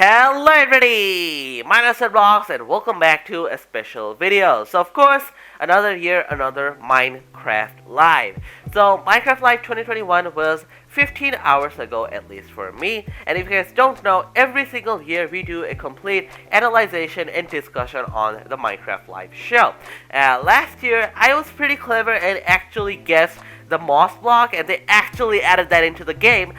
Hello everybody! My name is RedBlockss and welcome back to a special video. So of course, another year, another Minecraft Live. So Minecraft Live 2021 was 15 hours ago, at least for me. And if you guys don't know, every single year we do a complete analyzation and discussion on the Minecraft Live show. Last year, I was pretty clever and actually guessed the moss block, and they actually added that into the game.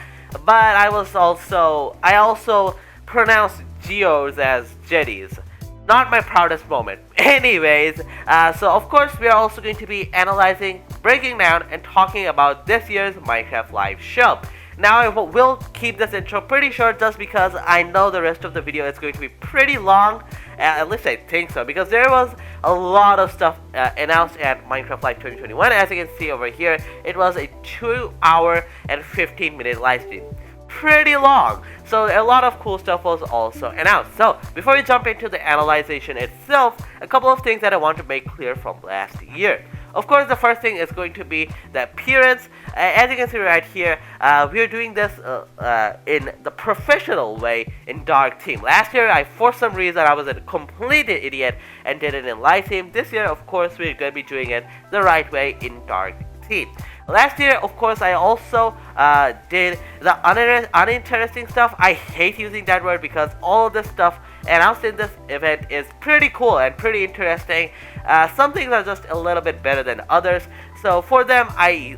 But I also pronounce geos as jetties. Not my proudest moment. Anyways, so of course we are also going to be analyzing, breaking down, and talking about this year's Minecraft Live show. Now I will keep this intro pretty short just because I know the rest of the video is going to be pretty long. At least I think so, because there was a lot of stuff announced at Minecraft Live 2021. As you can see over here, it was a 2-hour and 15-minute live stream. Pretty long, so a lot of cool stuff was also announced. So before we jump into the analyzation itself, a couple of things that I want to make clear from last year. Of course, the first thing is going to be the appearance. As you can see right here, we are doing this in the professional way in dark theme. Last year, for some reason, I was a complete idiot and did it in light theme. This year, of course, we're going to be doing it the right way in dark theme. Last year, of course, I also did the uninteresting stuff. I hate using that word because all of this stuff announced in this event is pretty cool and pretty interesting. Some things are just a little bit better than others. So for them,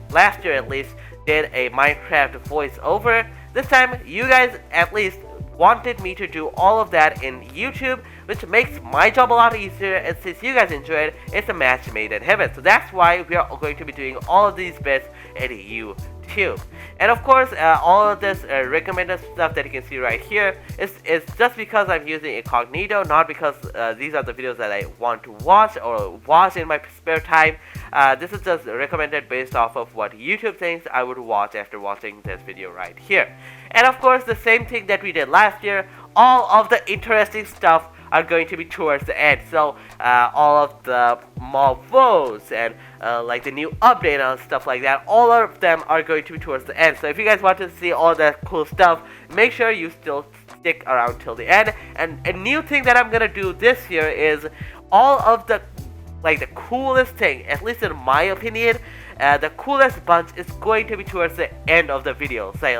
last year at least, did a Minecraft voiceover. This time, you guys at least wanted me to do all of that in YouTube, which makes my job a lot easier, and since you guys enjoy it, it's a match made in heaven. So that's why we are going to be doing all of these bits in YouTube. And of course, all of this recommended stuff that you can see right here is just because I'm using incognito, not because these are the videos that I want to watch or watch in my spare time. This is just recommended based off of what YouTube thinks I would watch after watching this video right here. And of course, the same thing that we did last year, all of the interesting stuff are going to be towards the end. So all of the mob votes and like the new update and stuff like that, all of them are going to be towards the end. So if you guys want to see all that cool stuff, make sure you still stick around till the end. And a new thing that I'm gonna do this year is all of the coolest thing, at least in my opinion, the coolest bunch is going to be towards the end of the video, say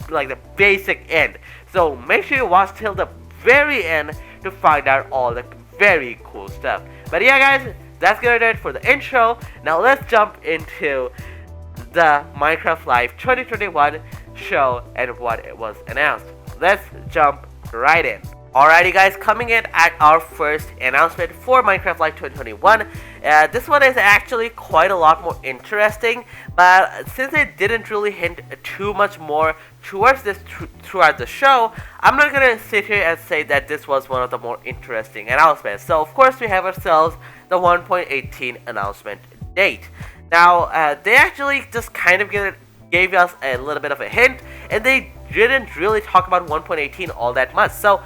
like the basic end. So make sure you watch till the very end to find out all the very cool stuff. But yeah guys, that's gonna do it for the intro. Now let's jump into the Minecraft Live 2021 show and what it was announced. Let's jump right in. Alrighty guys, coming in at our first announcement for Minecraft Live 2021. This one is actually quite a lot more interesting, but since it didn't really hint too much more towards this throughout the show, I'm not gonna sit here and say that this was one of the more interesting announcements. So of course we have ourselves the 1.18 announcement date. Now they actually just kind of gave us a little bit of a hint, and they didn't really talk about 1.18 all that much. So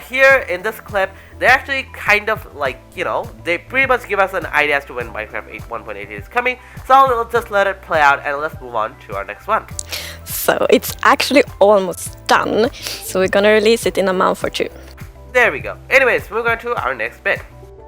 here in this clip, they actually kind of they pretty much give us an idea as to when Minecraft 1.18 is coming. So I'll just let it play out and let's move on to our next one. So it's actually almost done, so we're gonna release it in a month or two. There we go. Anyways, we're going to our next bit.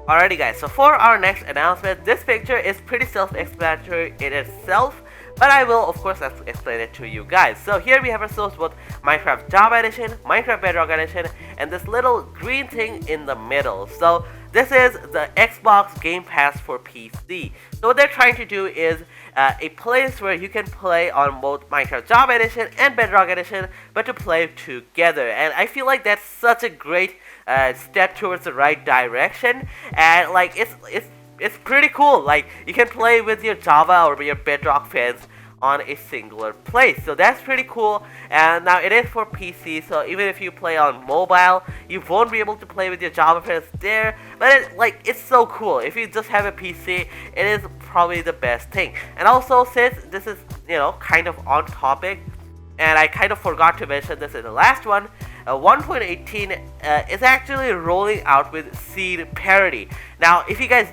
Alrighty guys, so for our next announcement, this picture is pretty self-explanatory in itself, but I will of course explain it to you guys. So here we have ourselves both Minecraft Java Edition, Minecraft Bedrock Edition, and this little green thing in the middle. So this is the Xbox Gamepass for PC. So what they're trying to do is a place where you can play on both Minecraft Java Edition and Bedrock Edition, but to play together. And I feel like that's such a great step towards the right direction, and like it's pretty cool. Like you can play with your Java or your Bedrock fans on a singular place. So that's pretty cool. And now it is for PC, so even if you play on mobile, you won't be able to play with your Java friends there, but it's so cool. If you just have a PC, it is probably the best thing. And also, since this is kind of on topic, and I kind of forgot to mention this in the last one, 1.18 is actually rolling out with seed parity. Now, if you guys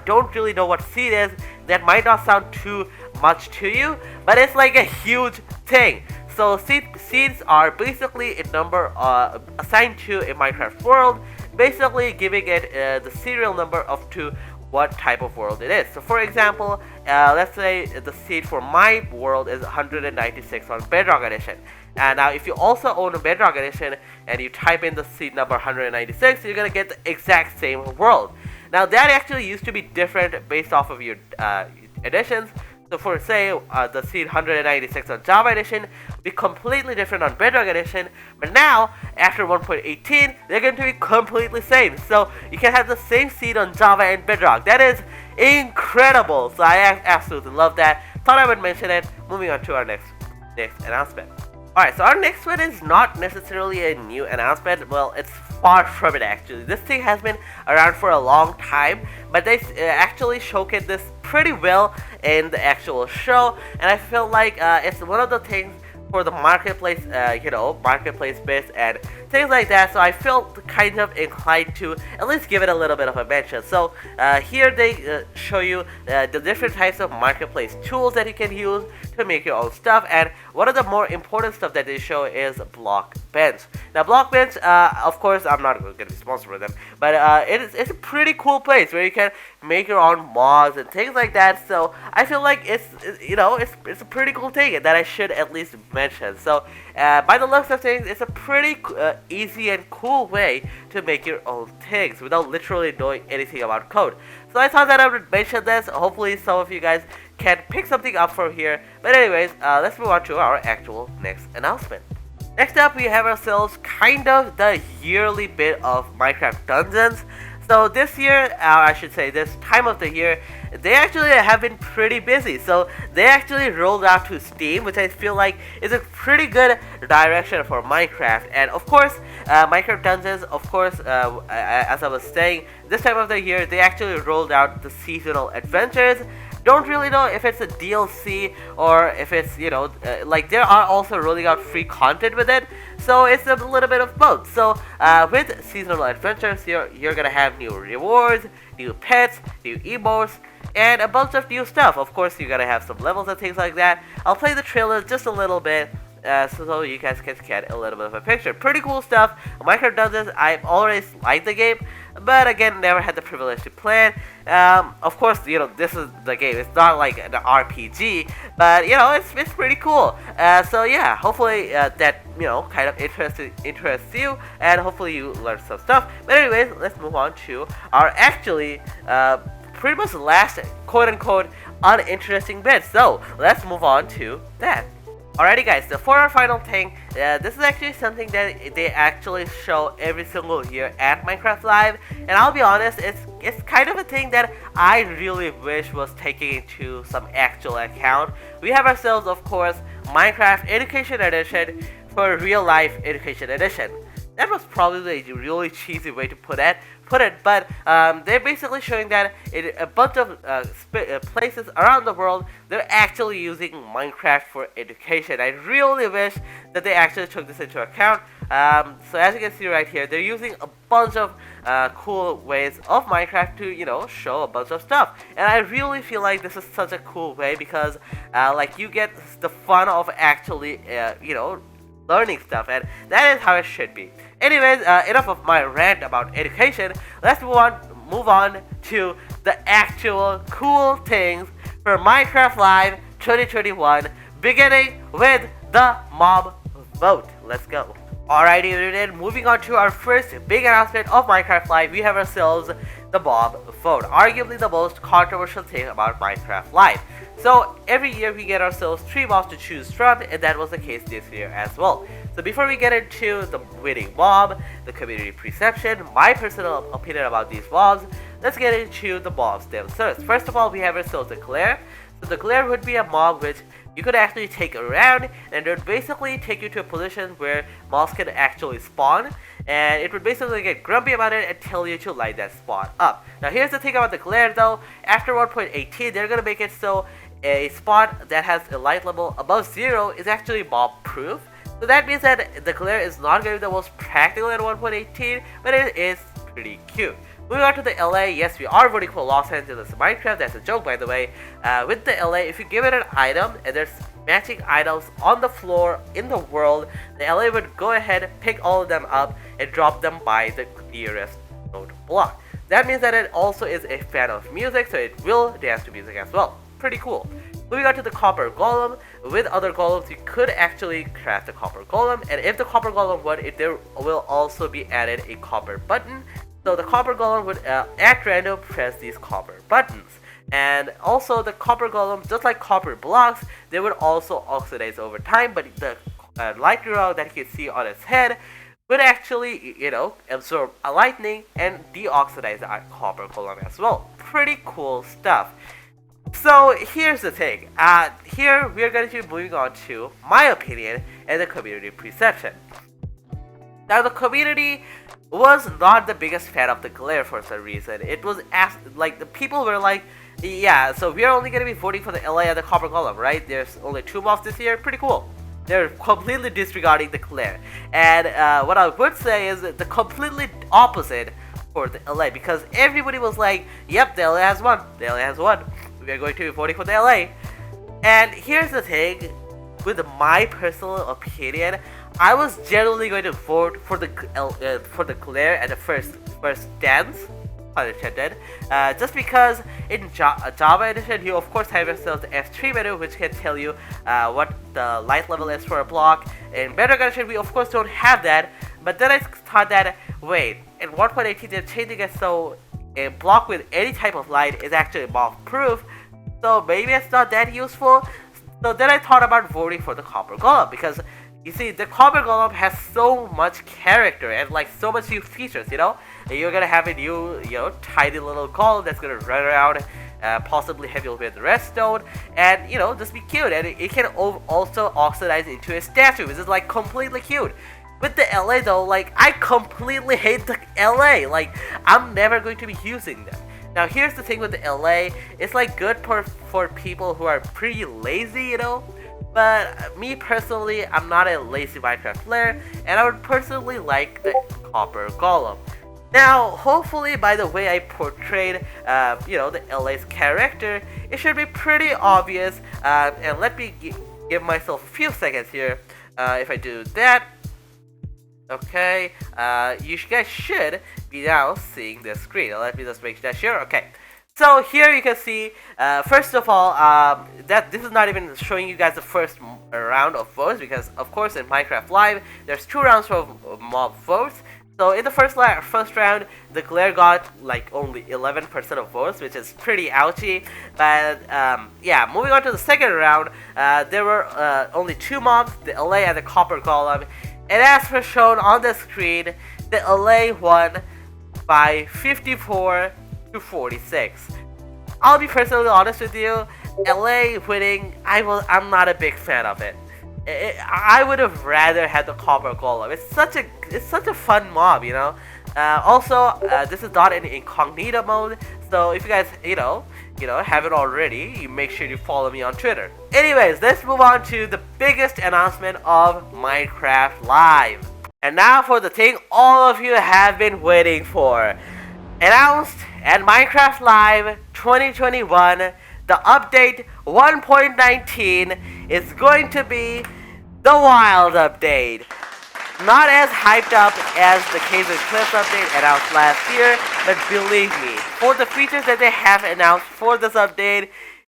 don't really know what seed is, that might not sound too much to you, but it's like a huge thing. So seeds are basically a number assigned to a Minecraft world, basically giving it the serial number of to what type of world it is. So for example, let's say the seed for my world is 196 on Bedrock Edition. And now if you also own a Bedrock Edition and you type in the seed number 196, you're gonna get the exact same world. Now that actually used to be different based off of your editions. So for say the seed 196 on Java Edition be completely different on Bedrock Edition, but now after 1.18 they're going to be completely same. So you can have the same seed on Java and Bedrock. That is incredible. So I absolutely love that. Thought I would mention it. Moving on to our next announcement. Alright, so our next one is not necessarily a new announcement. Well, it's far from it actually. This thing has been around for a long time, but they actually showcased this pretty well in the actual show, and I feel like it's one of the things for the marketplace, marketplace bits and things like that. So I felt kind of inclined to at least give it a little bit of a mention. So here they show you the different types of marketplace tools that you can use to make your own stuff, and one of the more important stuff that they show is Blockbench. Now Blockbench, of course, I'm not going to be sponsored for them, but it's a pretty cool place where you can make your own mods and things like that. So I feel like it's a pretty cool thing that I should at least mention. So by the looks of things, it's a pretty easy and cool way to make your own things without literally knowing anything about code. So I thought that I would mention this. Hopefully some of you guys can pick something up from here. But anyways, let's move on to our actual next announcement. Next up, we have ourselves kind of the yearly bit of Minecraft Dungeons. So this year, I should say this time of the year, they actually have been pretty busy. So they actually rolled out to Steam, which I feel like is a pretty good direction for Minecraft. And of course, Minecraft Dungeons, of course, as I was saying, this time of the year, they actually rolled out the seasonal adventures. Don't really know if it's a DLC or if it's, like they are also rolling out free content with it. So it's a little bit of both. So with seasonal adventures, you're gonna have new rewards, new pets, new emotes, and a bunch of new stuff. Of course, you're gonna have some levels and things like that. I'll play the trailer just a little bit. So you guys can get a little bit of a picture. Pretty cool stuff. Minecraft Dungeons, I've always liked the game, but again, never had the privilege to play it. Of course, this is the game. It's not like an RPG, but it's pretty cool. So yeah, hopefully that kind of interests you, and hopefully you learn some stuff. But anyways, let's move on to our actually pretty much last quote unquote uninteresting bit. So let's move on to that. Alrighty guys, so for our final thing, this is actually something that they actually show every single year at Minecraft Live, and I'll be honest, it's kind of a thing that I really wish was taken into some actual account. We have ourselves, of course, Minecraft Education Edition for Real Life Education Edition. That was probably a really cheesy way to put it, but they're basically showing that in a bunch of places around the world, they're actually using Minecraft for education. I really wish that they actually took this into account. So as you can see right here, they're using a bunch of cool ways of Minecraft to show a bunch of stuff, and I really feel like this is such a cool way because like you get the fun of actually learning stuff, and that is how it should be. Anyways, enough of my rant about education. Let's move on to the actual cool things for Minecraft Live 2021, beginning with the mob vote. Let's go. Alrighty, then moving on to our first big announcement of Minecraft Live, we have ourselves the mob vote, arguably the most controversial thing about Minecraft Live. So every year we get ourselves 3 mobs to choose from, and that was the case this year as well. So before we get into the winning mob, the community perception, my personal opinion about these mobs, let's get into the mobs themselves. First of all, we have ourselves the Glare. So the Glare would be a mob which you could actually take around, and it would basically take you to a position where mobs can actually spawn, and it would basically get grumpy about it and tell you to light that spot up. Now here's the thing about the Glare though, after 1.18 they're gonna make it so a spot that has a light level above 0 is actually mob proof. So that means that the Glare is not going to be the most practical at 1.18, but it is pretty cute. Moving on to the Allay, yes, we are voting for Los Angeles Minecraft, that's a joke by the way. With the Allay, if you give it an item, and there's matching items on the floor in the world, the Allay would go ahead, pick all of them up, and drop them by the nearest node block. That means that it also is a fan of music, so it will dance to music as well. Pretty cool. Moving on to the copper golem. With other golems, you could actually craft a copper golem, and if the copper golem would, there will also be added a copper button. So the copper golem would at random press these copper buttons. And also the copper golem, just like copper blocks, they would also oxidize over time, but the lightning rod that you can see on its head would actually, absorb a lightning and deoxidize the copper golem as well. Pretty cool stuff. So here's the thing. Here we are going to be moving on to my opinion and the community perception. Now the community was not the biggest fan of the glare for some reason. It was like the people were like, yeah, so we are only going to be voting for the Allay and the copper golem, right? There's only 2 mobs this year. Pretty cool. They're completely disregarding the glare. And what I would say is the completely opposite for the Allay, because everybody was like, yep, the Allay has won. The Allay has won. We are going to be voting for the Allay. And here's the thing, with my personal opinion, I was generally going to vote for the glare at the first dance, unintended, just because in Java Edition you of course have yourself the F3 menu, which can tell you what the light level is for a block. In Bedrock Edition we of course don't have that, but then I thought that, wait, in 1.18 they're changing it so a block with any type of light is actually moth proof, so maybe it's not that useful. So then I thought about voting for the copper golem, because you see, the copper golem has so much character and like so much new features, You're gonna have a new, tiny little golem that's gonna run around, possibly heavy with redstone, and, just be cute. And it can also oxidize into a statue, which is like completely cute. With the Allay though, like, I completely hate the Allay. Like, I'm never going to be using them. Now here's the thing with the Allay, it's like good for people who are pretty lazy, But me personally, I'm not a lazy Minecraft player, and I would personally like the copper golem. Now, hopefully by the way I portrayed, the Allay's character, it should be pretty obvious, and let me give myself a few seconds here. If I do that, okay, you guys should be now seeing the screen. Let me just make that sure. Okay. So here you can see, first of all, that this is not even showing you guys the first round of votes, because of course in Minecraft Live there's 2 rounds of mob votes. So in the first round, the glare got like only 11% of votes, which is pretty ouchy. But yeah, moving on to the second round, there were only 2 mobs, the Allay and the copper golem. And as per shown on the screen, the Allay won by 54 to 46. I'll be personally honest with you, Allay winning, I'm not a big fan of it. I would have rather had the copper golem. It's such a fun mob, Also, this is not in incognito mode, so if you guys haven't already, you make sure you follow me on Twitter. Anyways, let's move on to the biggest announcement of Minecraft Live. And now for the thing all of you have been waiting for. Announced at Minecraft Live 2021, the update 1.19 is going to be the Wild update. Not as hyped up as the Caves and Cliffs update announced last year, but believe me, for the features that they have announced for this update,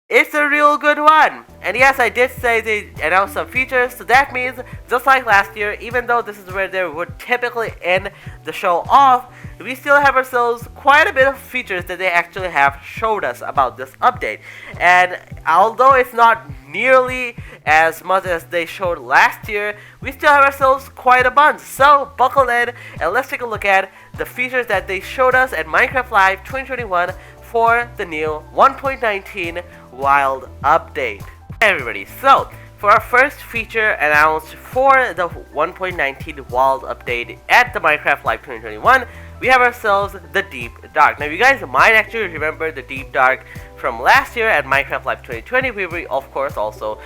it's a real good one. And yes, I did say they announced some features, so that means, just like last year, even though this is where they would typically end the show off, we still have ourselves quite a bit of features that they actually have showed us about this update. And although it's not nearly as much as they showed last year, we still have ourselves quite a bunch. So buckle in and let's take a look at the features that they showed us at Minecraft Live 2021 for the new 1.19 Wild update. Hey everybody, so for our first feature announced for the 1.19 Wild update at the Minecraft Live 2021, we have ourselves the Deep Dark. Now you guys might actually remember the Deep Dark from last year at Minecraft Live 2020, where we of course also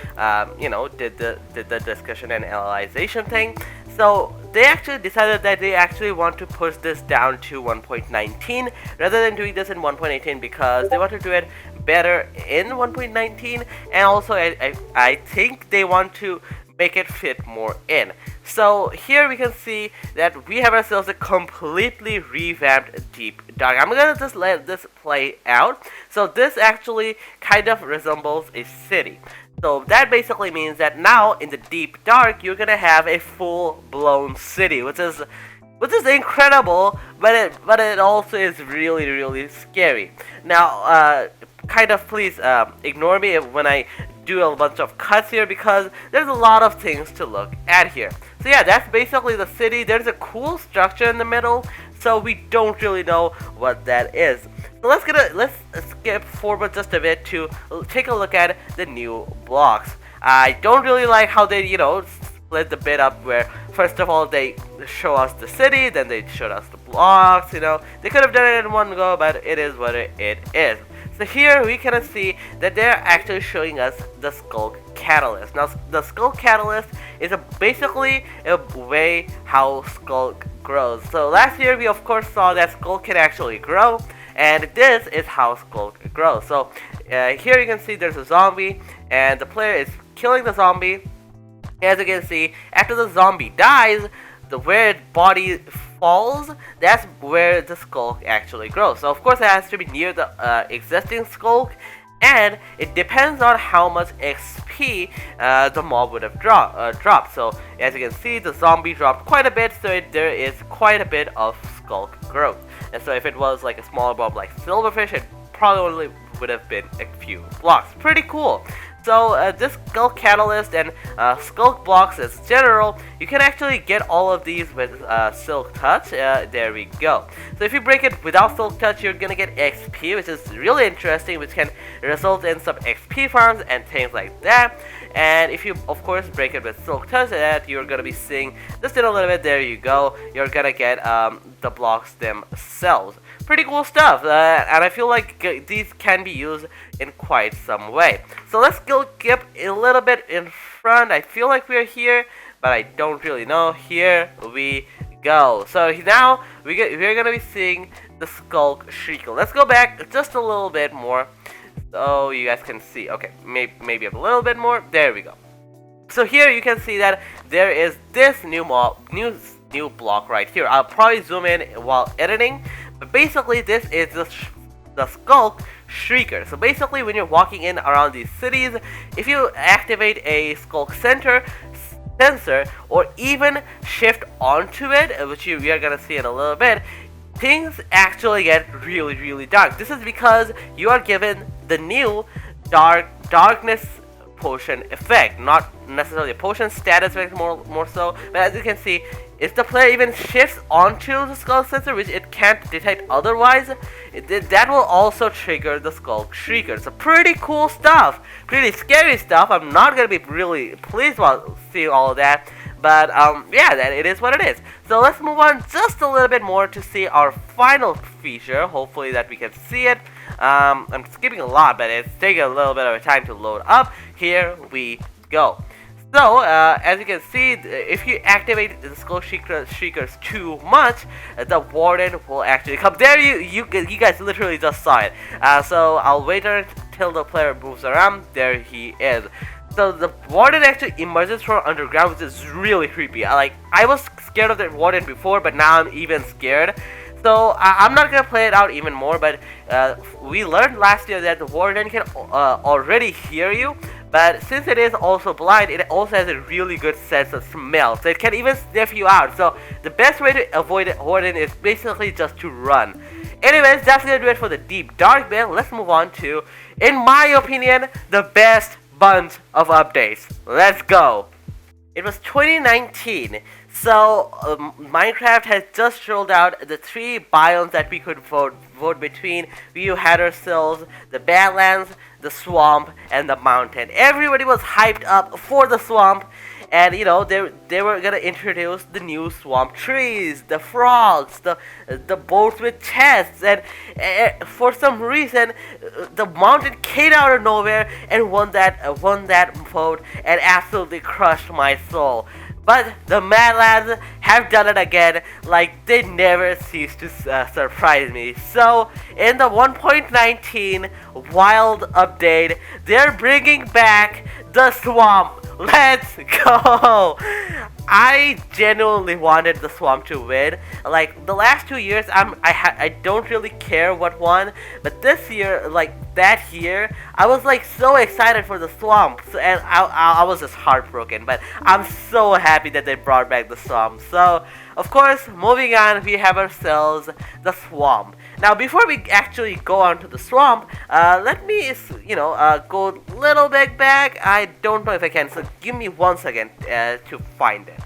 did the discussion and analyzation thing. So they actually decided that they actually want to push this down to 1.19 rather than doing this in 1.18, because they want to do it better in 1.19, and also I think they want to make it fit more in. So here we can see that we have ourselves a completely revamped Deep Dark. I'm gonna just let this play out. So this actually kind of resembles a city. So that basically means that now in the Deep Dark you're gonna have a full-blown city, which is incredible, but it also is really scary. Now, kind of please ignore me when I do a bunch of cuts here, because there's a lot of things to look at here. So yeah, that's basically the city. There's a cool structure in the middle, so we don't really know what that is. So let's skip forward just a bit to take a look at the new blocks. I don't really like how they, split the bit up where first of all they show us the city, then they showed us the blocks. They could have done it in one go, but it is what it is. So here we can see that they're actually showing us the Skulk Catalyst. Now the Skulk Catalyst is basically a way how Skulk grows. So last year we of course saw that Skulk can actually grow, and this is how Skulk grows. So here you can see there's a zombie, and the player is killing the zombie. As you can see, after the zombie dies, where its body falls, that's where the Skulk actually grows. So of course it has to be near the existing Skulk, and it depends on how much XP the mob would have dropped. So as you can see, the zombie dropped quite a bit, so there is quite a bit of Skulk growth. And so if it was like a smaller mob like Silverfish, it probably only would have been a few blocks. Pretty cool. So this Skulk Catalyst and Skulk blocks as general, you can actually get all of these with Silk Touch. There we go. So if you break it without Silk Touch, you're gonna get XP, which is really interesting, which can result in some XP farms and things like that. And if you of course break it with Silk Touch, you're gonna be seeing just in a little bit. There you go. You're gonna get the blocks themselves. Pretty cool stuff, and I feel like these can be used in quite some way. So let's go skip a little bit in front. I feel like we're here, but I don't really know. Here we go. So now we're gonna be seeing the Skulk Shrieker. Let's go back just a little bit more, so you guys can see. Okay, maybe a little bit more. There we go. So here you can see that there is this new block right here. I'll probably zoom in while editing. But basically this is the Skulk Shrieker. So basically when you're walking in around these cities, if you activate a Skulk sensor or even shift onto it, which we are gonna see in a little bit, things actually get really dark. This is because you are given the new darkness potion effect, not necessarily a potion status effect, more so. But as you can see, if the player even shifts onto the Skulk sensor, which it can't detect otherwise, that will also trigger the Skulk Shrieker. So pretty cool stuff, pretty scary stuff. I'm not gonna be really pleased while seeing all of that, but yeah, that it is what it is. So let's move on just a little bit more to see our final feature. Hopefully that we can see it. I'm skipping a lot, but it's taking a little bit of a time to load up. Here we go. So, as you can see, if you activate the Skulk Shriekers too much, the Warden will actually come. There you guys literally just saw it. So I'll wait until the player moves around. There he is. So the Warden actually emerges from underground, which is really creepy. I was scared of the Warden before, but now I'm even scared. So I'm not gonna play it out even more, but we learned last year that the Warden can already hear you, but since it is also blind, it also has a really good sense of smell, so it can even sniff you out. So the best way to avoid Warden is basically just to run. Anyways, that's gonna do it for the Deep Dark bit. Let's move on to, in my opinion, the best bunch of updates. Let's go. It was 2019, so Minecraft has just rolled out the 3 biomes that we could vote between. We had ourselves the Badlands, the Swamp, and the Mountain. Everybody was hyped up for the Swamp, and you know they were gonna introduce the new swamp trees, the frogs, the boats with chests, and for some reason the Mountain came out of nowhere and won that vote and absolutely crushed my soul. but the Mad Lads have done it again, like they never cease to surprise me. So in the 1.19 Wild update, they're bringing back the swamp. Let's go! I genuinely wanted the swamp to win. Like the last 2 years, I don't really care what won, but this year, like that year, I was like so excited for the swamp, and I was just heartbroken. But I'm so happy that they brought back the swamp. So of course, moving on, we have ourselves the swamp. Now, before we actually go on to the swamp, let me, go a little bit back. I don't know if I can, so give me 1 second to find it.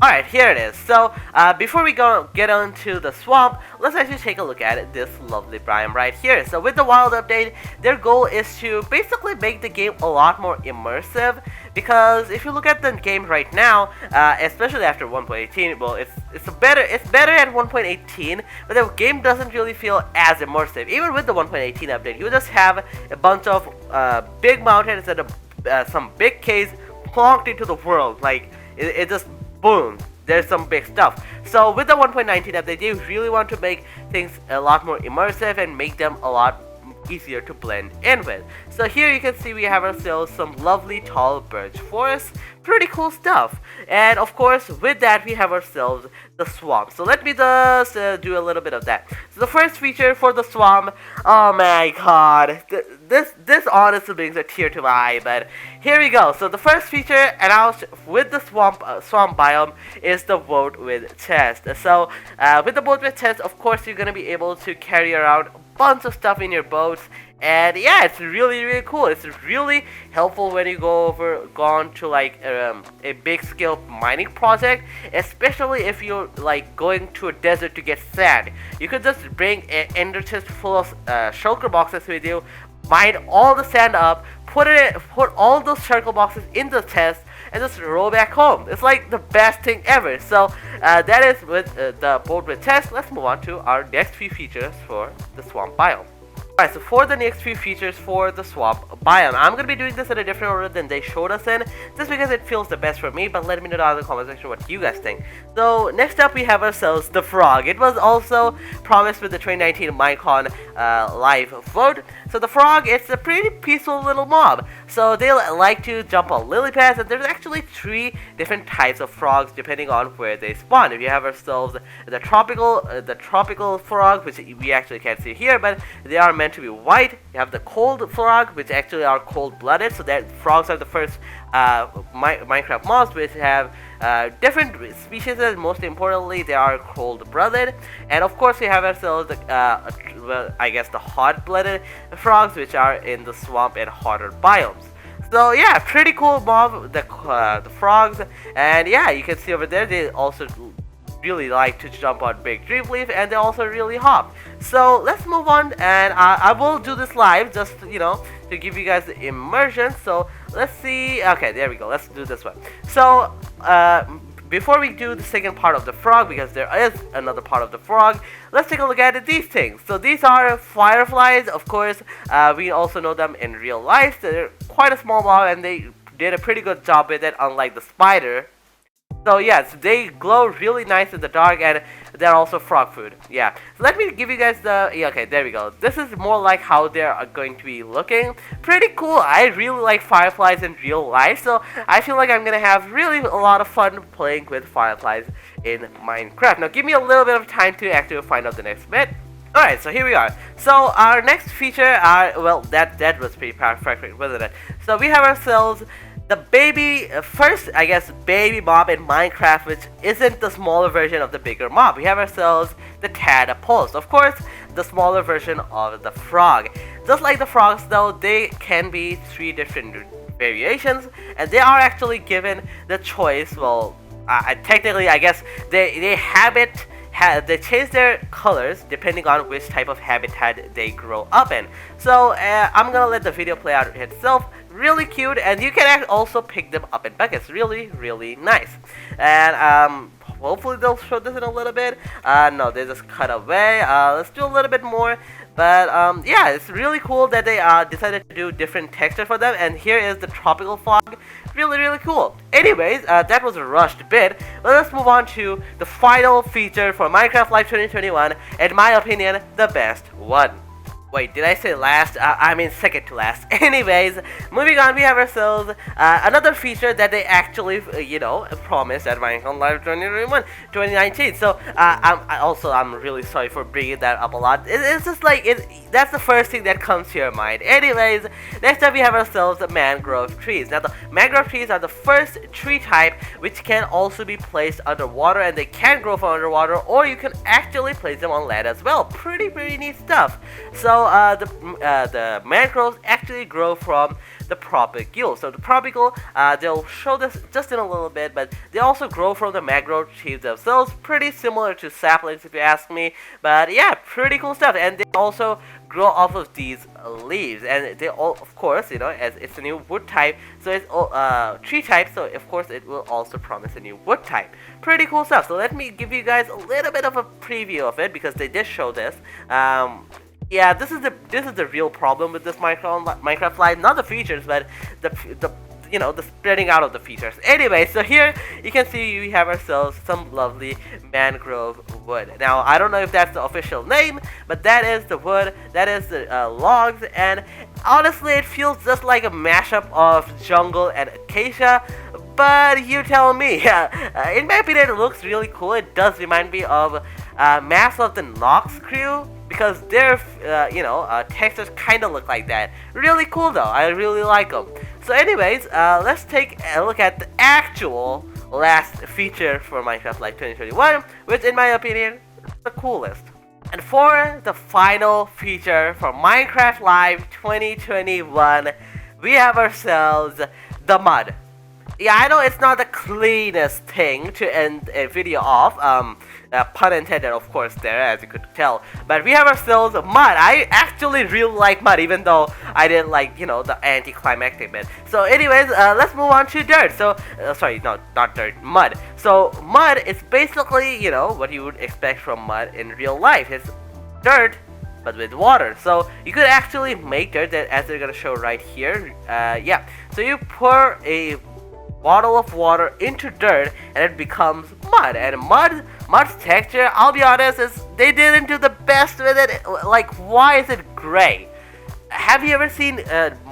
Alright, here it is. So, before we get on to the swamp, let's actually take a look at this lovely biome right here. So, with the Wild update, their goal is to basically make the game a lot more immersive. Because if you look at the game right now, especially after 1.18, well, it's better at 1.18, but the game doesn't really feel as immersive. Even with the 1.18 update, you just have a bunch of big mountains and some big caves plonked into the world. Like it just boom, there's some big stuff. So with the 1.19 update, they really want to make things a lot more immersive and make them a lot easier to blend in with. So here you can see we have ourselves some lovely tall birch forests, pretty cool stuff. And of course with that we have ourselves the swamp. So let me just do a little bit of that. So the first feature for the swamp, oh my god, this honestly brings a tear to my eye, but here we go. So the first feature announced with the swamp biome is the boat with chest. So with the boat with chest, of course you're gonna be able to carry around bunch of stuff in your boats, and yeah, it's really cool. It's really helpful when you go on to like a big scale mining project, especially if you're like going to a desert to get sand. You could just bring an ender chest full of shulker boxes with you, mine all the sand up, put all those shulker boxes in the chest, and just roll back home. It's like the best thing ever. So that is with the boat with chest. Let's move on to our next few features for the swamp biome. Alright, so for the next few features for the swamp biome, I'm going to be doing this in a different order than they showed us in, just because it feels the best for me, but let me know down in the comment section what you guys think. So next up we have ourselves the frog. It was also promised with the 2019 Minecon live vote. So the frog, it's a pretty peaceful little mob. So they like to jump on lily pads, and there's actually 3 different types of frogs depending on where they spawn. If you have ourselves the tropical frog, which we actually can't see here, but they are meant to be white. You have the cold frog, which actually are cold-blooded. So that frogs are the first Minecraft mobs which have different species, and most importantly they are cold-blooded. And of course we have ourselves well, I guess the hot-blooded frogs, which are in the swamp and hotter biomes. So yeah, pretty cool mob, the frogs. And yeah, you can see over there they also really like to jump on big tree leaf, and they also really hop. So let's move on, and I will do this live just to give you guys the immersion. So let's see. Okay, there we go. Let's do this one. So before we do the second part of the frog, because there is another part of the frog, let's take a look at these things. So these are fireflies. Of course, we also know them in real life. They're quite a small mob, and they did a pretty good job with it, unlike the spider. So yes, they glow really nice in the dark, and they're also frog food. Yeah. So let me give you guys the... Yeah, okay, there we go. This is more like how they're going to be looking. Pretty cool. I really like fireflies in real life, so I feel like I'm gonna have really a lot of fun playing with fireflies in Minecraft. Now give me a little bit of time to actually find out the next bit. Alright, so here we are. So our next feature well, that was pretty perfect, wasn't it? So we have ourselves the first baby mob in Minecraft, which isn't the smaller version of the bigger mob. We have ourselves the tadpoles, of course, the smaller version of the frog. Just like the frogs though, they can be 3 different variations, and they are actually given the choice. Well, technically I guess they change their colors depending on which type of habitat they grow up in. So I'm gonna let the video play out itself. Really cute, and you can also pick them up in buckets. Really nice. And hopefully they'll show this in a little bit. No, they just cut away. Let's do a little bit more. But yeah, it's really cool that they decided to do different textures for them. And here is the tropical frog, really cool. Anyways, that was a rushed bit, but let's move on to the final feature for Minecraft Live 2021, in my opinion, the best one. Wait, did I say last? I mean second to last. Anyways, moving on, we have ourselves another feature that they actually, promised at Minecraft Live 2019. So, I'm really sorry for bringing that up a lot. It's just like, that's the first thing that comes to your mind. Anyways, next up we have ourselves the Mangrove Trees. Now, the Mangrove Trees are the first tree type which can also be placed underwater, and they can grow from underwater, or you can actually place them on land as well. Pretty neat stuff. So, the mangroves actually grow from the propagule. So the propagule, they'll show this just in a little bit, but they also grow from the mangrove trees themselves. Pretty similar to saplings, if you ask me. But yeah, pretty cool stuff. And they also grow off of these leaves, and they all, of course, as it's a new wood type, so it's tree type, so of course it will also promise a new wood type. Pretty cool stuff. So let me give you guys a little bit of a preview of it, because they did show this. Yeah, this is the real problem with this Minecraft Live, not the features, but the spreading out of the features. Anyway, so here you can see we have ourselves some lovely mangrove wood. Now, I don't know if that's the official name, but that is the wood, that is the logs, and honestly, it feels just like a mashup of jungle and acacia. But you tell me. In my opinion, it looks really cool. It does remind me of Mass of the Nox crew, because their textures kind of look like that. Really cool though. I really like them. So anyways, let's take a look at the actual last feature for Minecraft Live 2021, which in my opinion is the coolest. And for the final feature for Minecraft Live 2021, we have ourselves the mud. Yeah, I know it's not the cleanest thing to end a video off, pun intended of course there, as you could tell, but we have ourselves mud. I actually really like mud, even though I didn't like, the anticlimactic bit. So anyways, let's move on to dirt. So, sorry, no, not dirt, mud. So, mud is basically, what you would expect from mud in real life. It's dirt, but with water. So you could actually make dirt, that as they're gonna show right here. Yeah, so you pour a bottle of water into dirt and it becomes mud. And mud's texture, I'll be honest, is they didn't do the best with it. Like, why is it gray? Have you ever seen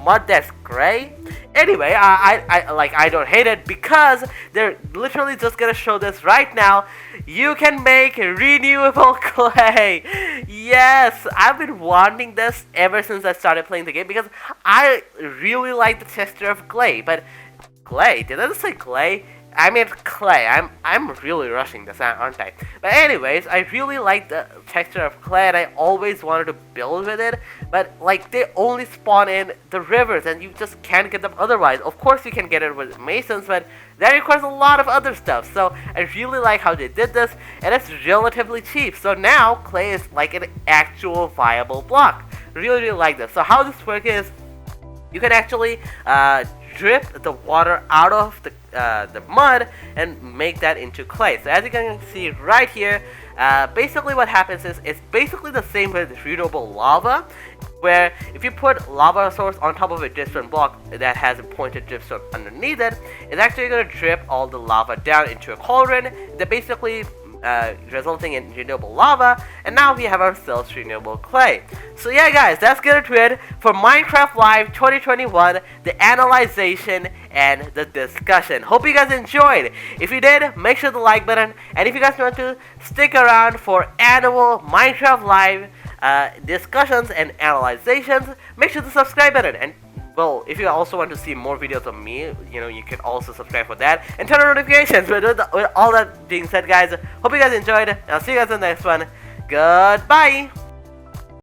mud that's gray? Anyway, I don't hate it, because they're literally just gonna show this right now. You can make renewable clay. Yes, I've been wanting this ever since I started playing the game, because I really like the texture of clay. But clay? Did I just say clay? I mean clay. I'm really rushing this, aren't I? But anyways, I really like the texture of clay, and I always wanted to build with it. But like, they only spawn in the rivers, and you just can't get them otherwise. Of course, you can get it with masons, but that requires a lot of other stuff. So I really like how they did this, and it's relatively cheap. So now clay is like an actual viable block. Really like this. So how this works is, you can actually drip the water out of the mud and make that into clay. So as you can see right here, basically what happens is, it's basically the same with renewable lava, where if you put lava source on top of a dripstone block that has a pointed dripstone underneath it, it's actually going to drip all the lava down into a cauldron that basically resulting in renewable lava, and now we have ourselves renewable clay. So yeah guys, that's gonna do it for Minecraft Live 2021, the analyzation and the discussion. Hope you guys enjoyed. If you did, make sure to like button, and if you guys want to stick around for annual Minecraft Live discussions and analyzations, make sure to subscribe button. And well, if you also want to see more videos of me, you can also subscribe for that and turn on notifications. With all that being said, guys, hope you guys enjoyed, and I'll see you guys in the next one. Goodbye!